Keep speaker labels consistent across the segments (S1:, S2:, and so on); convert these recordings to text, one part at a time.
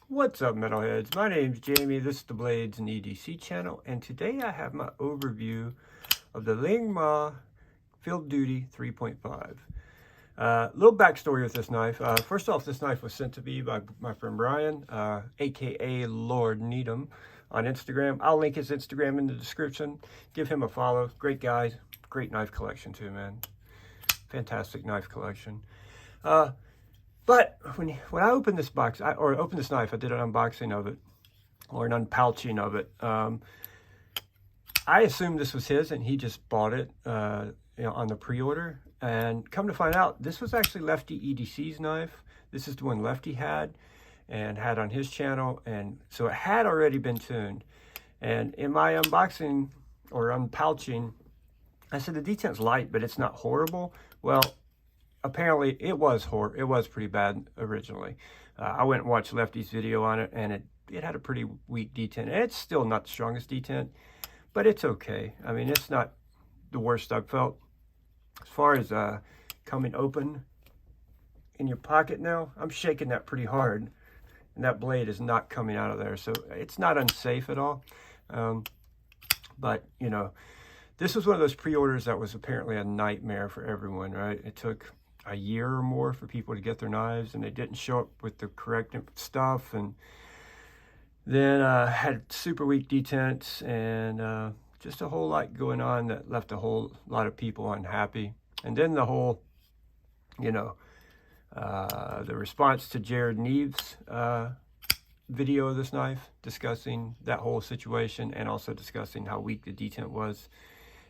S1: What's up, metalheads? My name's Jamie. This is the Blades and EDC channel, and today I have my overview of the Liong Field Duty 3.5. Little backstory with this knife. First off, this knife was sent to me by my friend Brian, aka Lord Needham, on Instagram. I'll link his Instagram in the description. Give him a follow. Great guy. Great knife collection too, man. Fantastic knife collection. But when I opened this box, opened this knife, I did an unboxing of it, or an unpouching of it. I assumed this was his, and he just bought it, on the pre-order. And come to find out, this was actually Lefty EDC's knife. This is the one Lefty had, and had on his channel, and so it had already been tuned. And in my unboxing or unpouching, I said the detent's light, but it's not horrible. Well, apparently it was pretty bad originally. I went and watched Lefty's video on it, and it had a pretty weak detent. And it's still not the strongest detent, but it's okay. I mean, it's not the worst I've felt. As far as coming open in your pocket now, I'm shaking that pretty hard, and that blade is not coming out of there. So it's not unsafe at all. But, you know, this was one of those pre-orders that was apparently a nightmare for everyone, right? It took a year or more for people to get their knives, and they didn't show up with the correct stuff, and then had super weak detents, and just a whole lot going on that left a whole lot of people unhappy. And then the whole, the response to Jared Neves' video of this knife, discussing that whole situation, and also discussing how weak the detent was,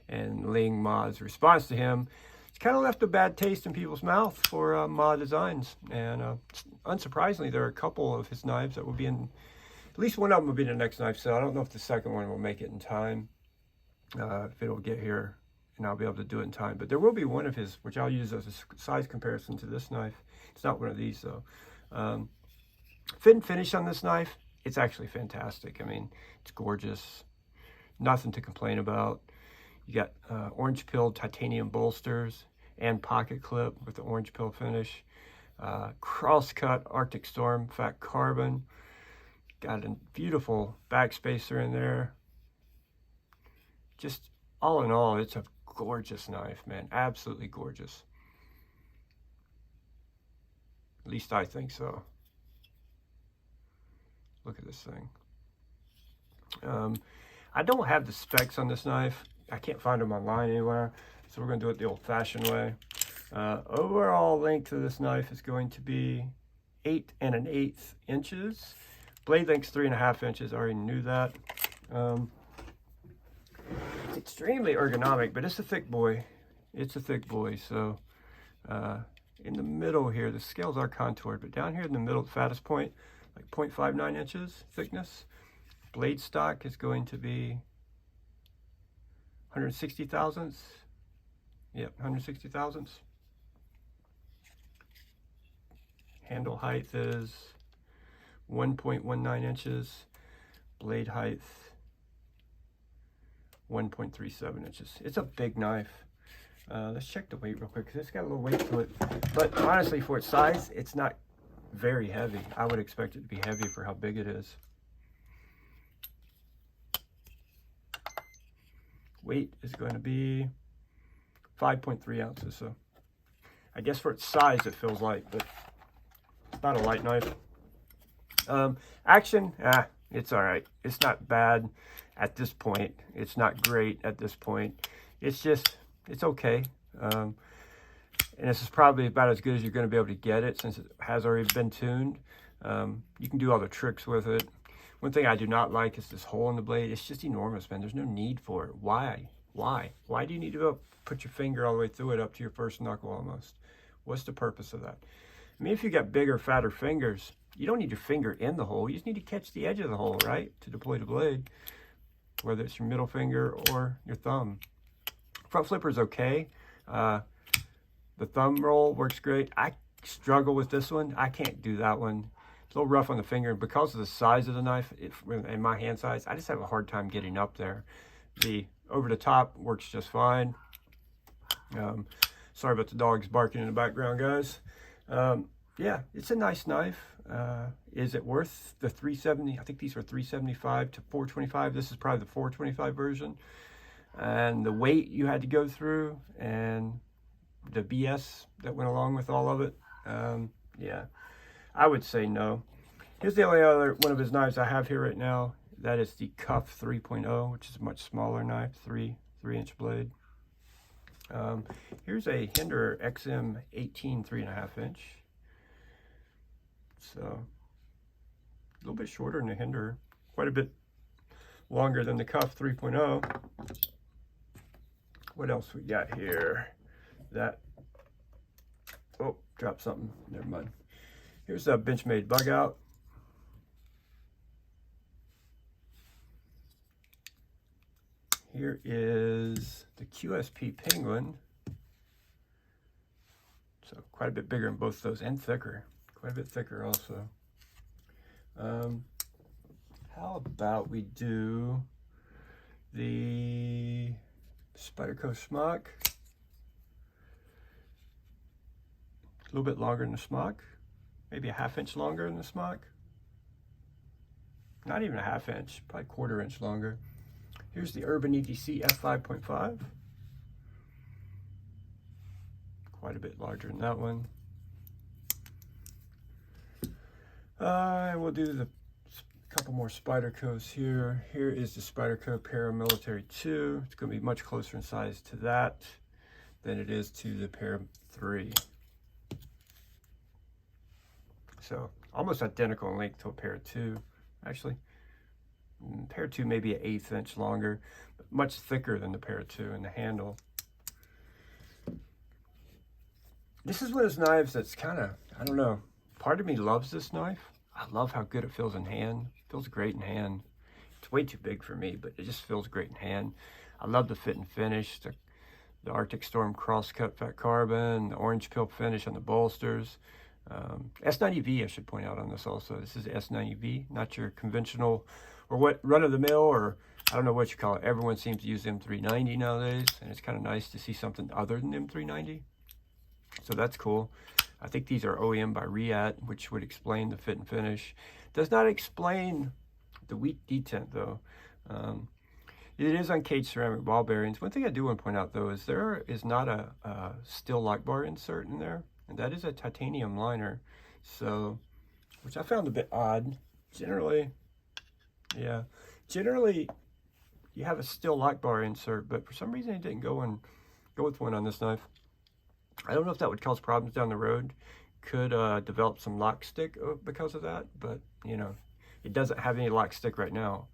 S1: and Liong's response to him. It's kind of left a bad taste in people's mouth for Ma Designs, and unsurprisingly, there are a couple of his knives that will be in, at least one of them will be in the next knife set. I don't know if the second one will make it in time, if it'll get here, and I'll be able to do it in time. But there will be one of his, which I'll use as a size comparison to this knife. It's not one of these, though. Fit and finish on this knife, it's actually fantastic. I mean, it's gorgeous. Nothing to complain about. You got orange pilled titanium bolsters and pocket clip with the orange pill finish. Cross-cut Arctic Storm fat carbon. Got a beautiful backspacer in there. Just all in all, it's a gorgeous knife, man. Absolutely gorgeous. At least I think so. Look at this thing. I don't have the specs on this knife. I can't find them online anywhere, so we're going to do it the old-fashioned way. Overall length of this knife is going to be 8 1/8 inches. Blade length's 3.5 inches. I already knew that. It's extremely ergonomic, but it's a thick boy. It's a thick boy. So in the middle here, the scales are contoured, but down here in the middle, the fattest point, like 0.59 inches thickness. Blade stock is going to be 160 thousandths. Yep, 160 thousandths. Handle height is 1.19 inches. Blade height 1.37 inches. It's a big knife. Let's check the weight real quick, because it's got a little weight to it. But honestly, for its size, it's not very heavy. I would expect it to be heavy for how big it is. Weight is going to be 5.3 ounces. So I guess for its size, it feels light, but it's not a light knife. Action, it's all right. It's not bad at this point. It's not great at this point. It's just, it's okay. And this is probably about as good as you're going to be able to get it, since it has already been tuned. You can do all the tricks with it. One thing I do not like is this hole in the blade. It's just enormous, man. There's no need for it. Why? Why do you need to go put your finger all the way through it up to your first knuckle almost? What's the purpose of that? I mean, if you got bigger, fatter fingers, you don't need your finger in the hole. You just need to catch the edge of the hole, right? To deploy the blade, whether it's your middle finger or your thumb. Front flipper is okay. The thumb roll works great. I struggle with this one. I can't do that one. It's a little rough on the finger, and because of the size of the knife and my hand size, I just have a hard time getting up there. The over the top works just fine. Sorry about the dogs barking in the background, guys. Yeah, it's a nice knife. Is it worth the $370? I think these were $375 to $425. This is probably the $425 version. And the weight you had to go through and the BS that went along with all of it. Yeah, I would say no. Here's the only other one of his knives I have here right now. That is the Cuff 3.0, which is a much smaller knife, 3-inch blade. Here's a Hinder XM 18 3.5 inch. So a little bit shorter than the Hinder, quite a bit longer than the Cuff 3.0. What else we got here? That, oh, dropped something, never mind. Here's a Benchmade bug out. Here is the QSP Penguin. So quite a bit bigger than both those and thicker. Quite a bit thicker also. How about we do the Spyderco Smock? A little bit longer than the Smock. Maybe a 1/2 inch longer than the Smock. Not even a 1/2 inch, probably 1/4 inch longer. Here's the Urban EDC F5.5. Quite a bit larger than that one. We'll do the couple more Spydercos here. Here is the Spyderco Paramilitary 2. It's going to be much closer in size to that than it is to the Param 3. So almost identical in length to a Para 2. Actually, Para 2 maybe an 1/8 inch longer, but much thicker than the Para 2 in the handle. This is one of those knives that's kind of, I don't know, part of me loves this knife. I love how good it feels in hand. It feels great in hand. It's way too big for me, but it just feels great in hand. I love the fit and finish, the Arctic Storm crosscut fat carbon, the orange peel finish on the bolsters. S90V, I should point out on this also. This is S90V, not your conventional or what run-of-the-mill, or I don't know what you call it. Everyone seems to use M390 nowadays, and it's kind of nice to see something other than M390. So that's cool. I think these are OEM by Riyadh, which would explain the fit and finish. Does not explain the weak detent though. It is on cage ceramic ball bearings. One thing I do want to point out though is there is not a steel lock bar insert in there, and that is a titanium liner. So, which I found a bit odd. Generally, yeah, generally you have a steel lock bar insert, but for some reason it didn't go with one on this knife. I don't know if that would cause problems down the road. Could develop some lock stick because of that, but you know, it doesn't have any lock stick right now.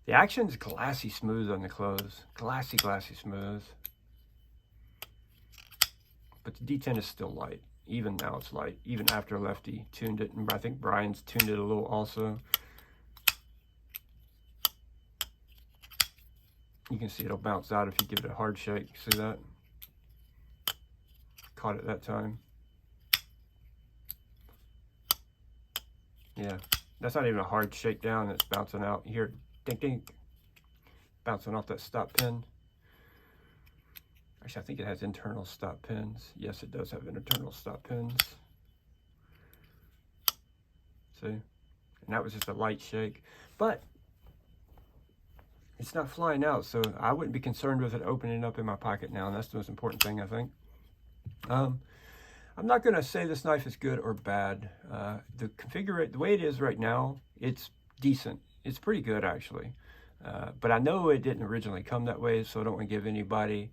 S1: The action's glassy smooth on the close. Glassy smooth. But the detent is still light. Even now it's light. Even after Lefty tuned it, and I think Brian's tuned it a little also. You can see it'll bounce out if you give it a hard shake. See that? Caught it that time. Yeah, that's not even a hard shake down. It's bouncing out. You hear it dink dink, bouncing off that stop pin. Actually, I think it has internal stop pins. Yes, it does have internal stop pins. See, and that was just a light shake, but it's not flying out, so I wouldn't be concerned with it opening up in my pocket now, and that's the most important thing, I think. I'm not going to say this knife is good or bad. The way it is right now, it's decent. It's pretty good, actually. But I know it didn't originally come that way, so I don't want to give anybody,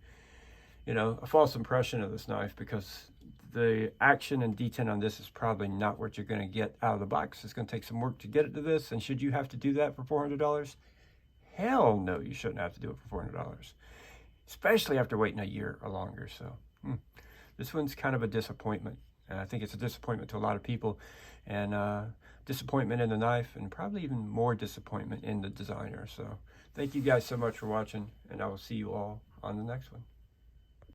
S1: you know, a false impression of this knife, because the action and detent on this is probably not what you're going to get out of the box. It's going to take some work to get it to this, and should you have to do that for $400? Hell no, you shouldn't have to do it for $400, especially after waiting a year or longer. So this one's kind of a disappointment, and I think it's a disappointment to a lot of people, and disappointment in the knife, and probably even more disappointment in the designer. So thank you guys so much for watching, and I will see you all on the next one.